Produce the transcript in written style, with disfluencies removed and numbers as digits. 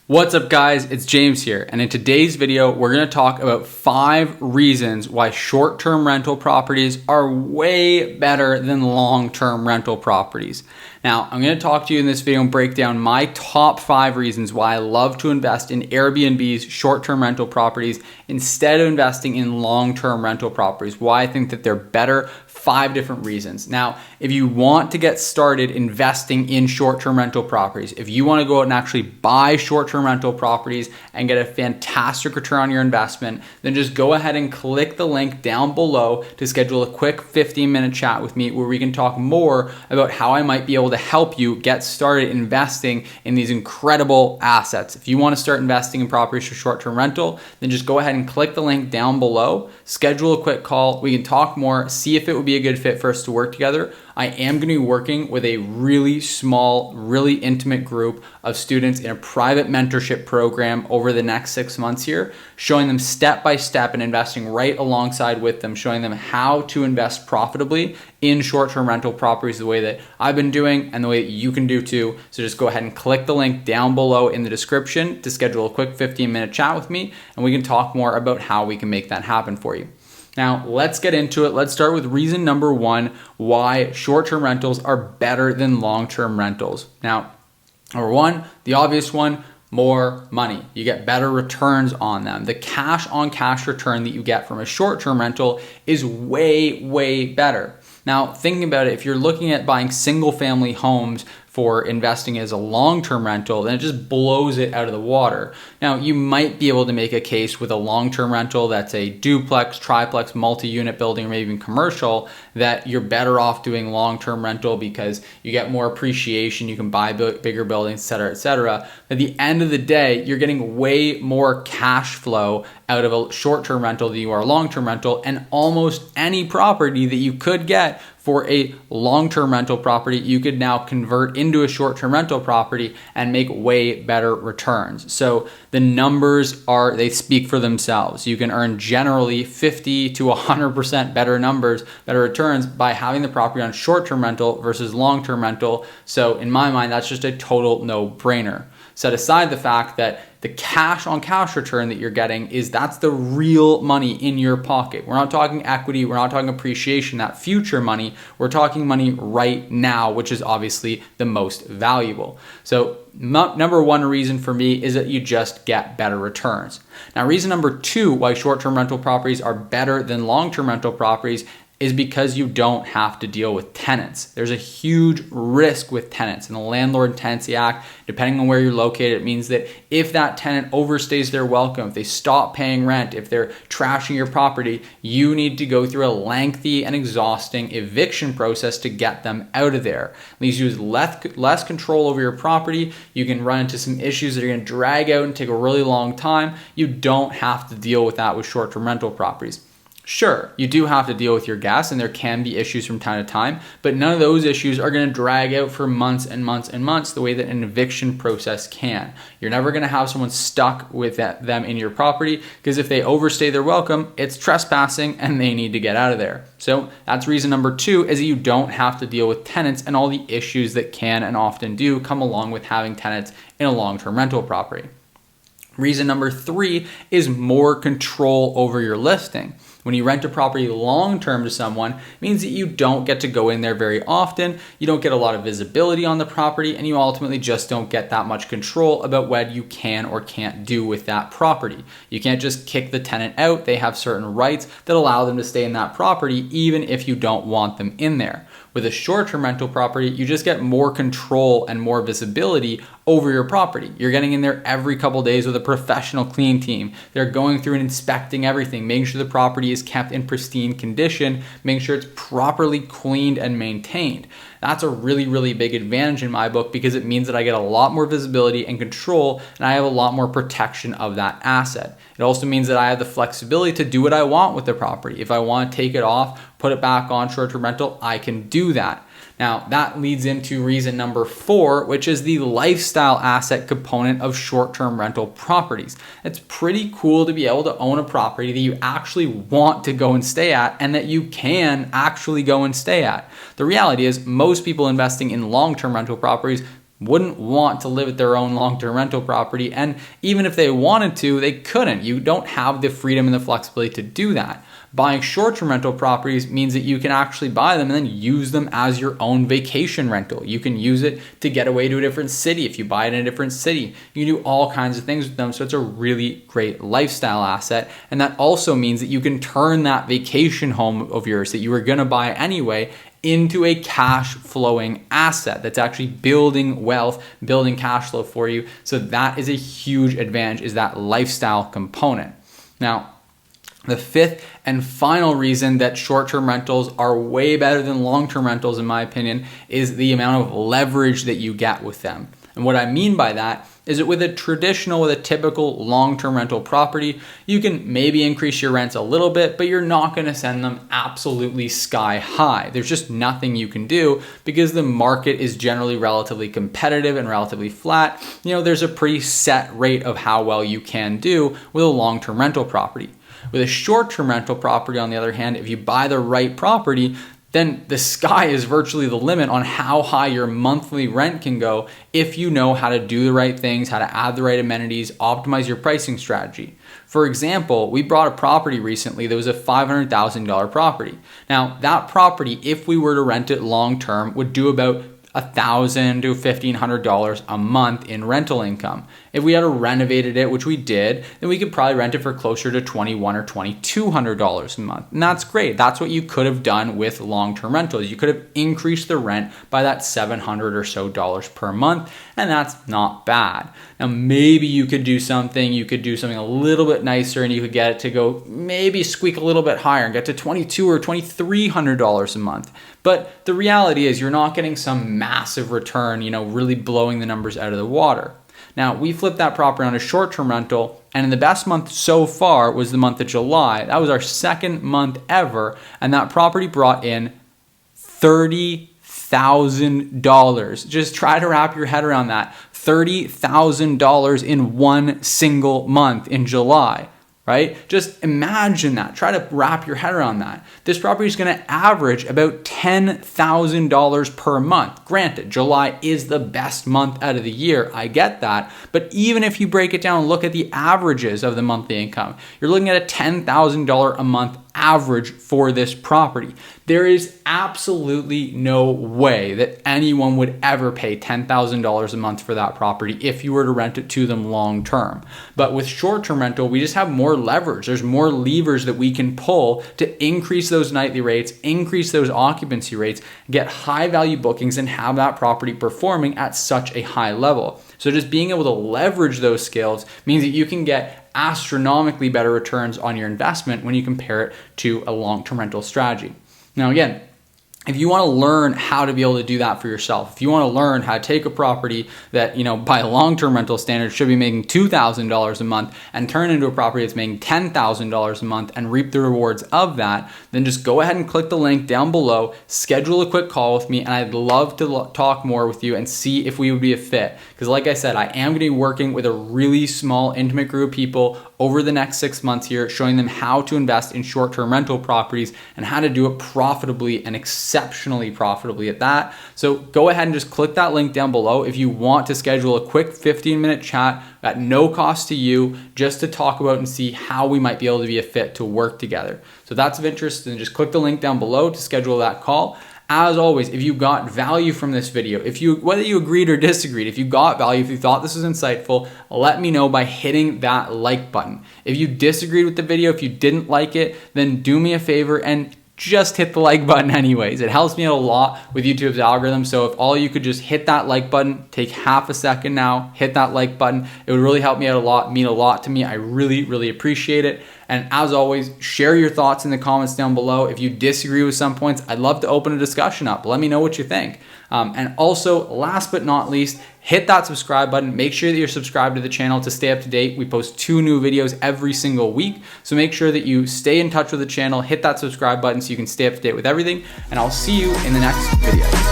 What's up guys, it's James here, and in today's video we're going to talk about 5 reasons why short-term rental properties are way better than long-term rental properties. Now, I'm going to talk to you in this video and break down my top 5 reasons why I love to invest in Airbnb's short-term rental properties instead of investing in long-term rental properties, why I think that they're better. 5 different reasons. Now, if you want to get started investing in short-term rental properties, if you want to go out and actually buy short-term rental properties and get a fantastic return on your investment, then just go ahead and click the link down below to schedule a quick 15-minute chat with me where we can talk more about how I might be able to help you get started investing in these incredible assets. If you want to start investing in properties for short-term rental, then just go ahead and click the link down below, schedule a quick call, we can talk more, see if it would be a good fit for us to work together. I am going to be working with a really small, really intimate group of students in a private mentorship program over the next 6 months here, showing them step by step and investing right alongside with them, showing them how to invest profitably in short-term rental properties the way that I've been doing and the way that you can do too. So just go ahead and click the link down below in the description to schedule a quick 15-minute chat with me, and we can talk more about how we can make that happen for you. Now, let's get into it. Let's start with reason number 1, why short-term rentals are better than long-term rentals. Now, number 1, the obvious one, more money. You get better returns on them. The cash on cash return that you get from a short-term rental is way, way better. Now, thinking about it, if you're looking at buying single-family homes for investing as a long-term rental, then it just blows it out of the water. Now, you might be able to make a case with a long-term rental that's a duplex, triplex, multi-unit building, or maybe even commercial, that you're better off doing long-term rental because you get more appreciation, you can buy bigger buildings, et cetera, et cetera. At the end of the day, you're getting way more cash flow out of a short-term rental than you are a long-term rental, and almost any property that you could get for a long-term rental property, you could now convert into a short-term rental property and make way better returns. So the numbers they speak for themselves. You can earn generally 50 to 100% better returns by having the property on short-term rental versus long-term rental. So in my mind, that's just a total no-brainer. Set aside the fact that the cash on cash return that you're getting that's the real money in your pocket. We're not talking equity, we're not talking appreciation, that future money. We're talking money right now, which is obviously the most valuable. So number 1 reason for me is that you just get better returns. Now, reason number 2 why short-term rental properties are better than long-term rental properties is because you don't have to deal with tenants. There's a huge risk with tenants. In the Landlord and Tenancy Act, depending on where you're located, it means that if that tenant overstays their welcome, if they stop paying rent, if they're trashing your property, you need to go through a lengthy and exhausting eviction process to get them out of there. It leaves you with less control over your property. You can run into some issues that are going to drag out and take a really long time. You don't have to deal with that with short-term rental properties. Sure, you do have to deal with your guests, and there can be issues from time to time, but none of those issues are going to drag out for months and months and months the way that an eviction process can. You're never going to have someone stuck with them in your property, because if they overstay their welcome, it's trespassing and they need to get out of there. So that's reason number 2, is that you don't have to deal with tenants and all the issues that can and often do come along with having tenants in a long-term rental property. Reason number 3 is more control over your listing. When you rent a property long-term to someone, it means that you don't get to go in there very often, you don't get a lot of visibility on the property, and you ultimately just don't get that much control about what you can or can't do with that property. You can't just kick the tenant out. They have certain rights that allow them to stay in that property even if you don't want them in there. With a short-term rental property, you just get more control and more visibility over your property. You're getting in there every couple days with a professional clean team. They're going through and inspecting everything, making sure the property is kept in pristine condition, making sure it's properly cleaned and maintained. That's a really, really big advantage in my book because it means that I get a lot more visibility and control, and I have a lot more protection of that asset. It also means that I have the flexibility to do what I want with the property. If I want to take it off, put it back on short-term rental, I can do that. Now, that leads into reason number 4, which is the lifestyle asset component of short-term rental properties. It's pretty cool to be able to own a property that you actually want to go and stay at and that you can actually go and stay at. The reality is most people investing in long-term rental properties wouldn't want to live at their own long-term rental property. And even if they wanted to, they couldn't. You don't have the freedom and the flexibility to do that. Buying short-term rental properties means that you can actually buy them and then use them as your own vacation rental. You can use it to get away to a different city. If you buy it in a different city, you can do all kinds of things with them. So it's a really great lifestyle asset. And that also means that you can turn that vacation home of yours that you were going to buy anyway into a cash flowing asset that's actually building wealth, building cash flow for you. So that is a huge advantage, is that lifestyle component. Now, the fifth and final reason that short-term rentals are way better than long-term rentals, in my opinion, is the amount of leverage that you get with them. And what I mean by that is that with a typical long-term rental property, you can maybe increase your rents a little bit, but you're not going to send them absolutely sky high. There's just nothing you can do because the market is generally relatively competitive and relatively flat. There's a pretty set rate of how well you can do with a long-term rental property. With a short-term rental property, on the other hand, if you buy the right property, then the sky is virtually the limit on how high your monthly rent can go if you know how to do the right things, how to add the right amenities, optimize your pricing strategy. For example, we bought a property recently that was a $500,000 property. Now, that property, if we were to rent it long-term, would do about $1,000 to $1,500 a month in rental income. If we had renovated it, which we did, then we could probably rent it for closer to $2,100 or $2,200 a month. And that's great. That's what you could have done with long-term rentals. You could have increased the rent by that $700 or so per month, and that's not bad. Now, maybe you could do something a little bit nicer, and you could get it to go maybe squeak a little bit higher and get to $2,200 or $2,300 a month. But the reality is you're not getting some massive return, really blowing the numbers out of the water. Now, we flipped that property on a short-term rental, and in the best month so far was the month of July. That was our second month ever, and that property brought in $30,000. Just try to wrap your head around that. $30,000 in one single month in July. Right? Just imagine that. Try to wrap your head around that. This property is going to average about $10,000 per month. Granted, July is the best month out of the year. I get that. But even if you break it down and look at the averages of the monthly income, you're looking at a $10,000 a month average for this property. There is absolutely no way that anyone would ever pay $10,000 a month for that property if you were to rent it to them long term. But with short-term rental, we just have more leverage. There's more levers that we can pull to increase those nightly rates, increase those occupancy rates, get high value bookings, and have that property performing at such a high level. So just being able to leverage those skills means that you can get astronomically better returns on your investment when you compare it to a long-term rental strategy. Now, again, if you want to learn how to be able to do that for yourself, if you want to learn how to take a property that, by a long-term rental standard should be making $2,000 a month and turn into a property that's making $10,000 a month and reap the rewards of that, then just go ahead and click the link down below, schedule a quick call with me, and I'd love to talk more with you and see if we would be a fit. Because like I said, I am going to be working with a really small, intimate group of people over the next 6 months here, showing them how to invest in short-term rental properties and how to do it profitably and exceptionally profitably at that. So go ahead and just click that link down below if you want to schedule a quick 15-minute chat at no cost to you, just to talk about and see how we might be able to be a fit to work together. So if that's of interest, then just click the link down below to schedule that call. As always, if you got value from this video, whether you agreed or disagreed, if you got value, if you thought this was insightful, let me know by hitting that like button. If you disagreed with the video, if you didn't like it, then do me a favor and just hit the like button anyways. It helps me out a lot with YouTube's algorithm. So if all you could just hit that like button, take half a second now, hit that like button, it would really help me out a lot, mean a lot to me. I really, really appreciate it. And as always, share your thoughts in the comments down below. If you disagree with some points, I'd love to open a discussion up. Let me know what you think. And also, last but not least, hit that subscribe button. Make sure that you're subscribed to the channel to stay up to date. We post 2 new videos every single week. So make sure that you stay in touch with the channel, hit that subscribe button so you can stay up to date with everything. And I'll see you in the next video.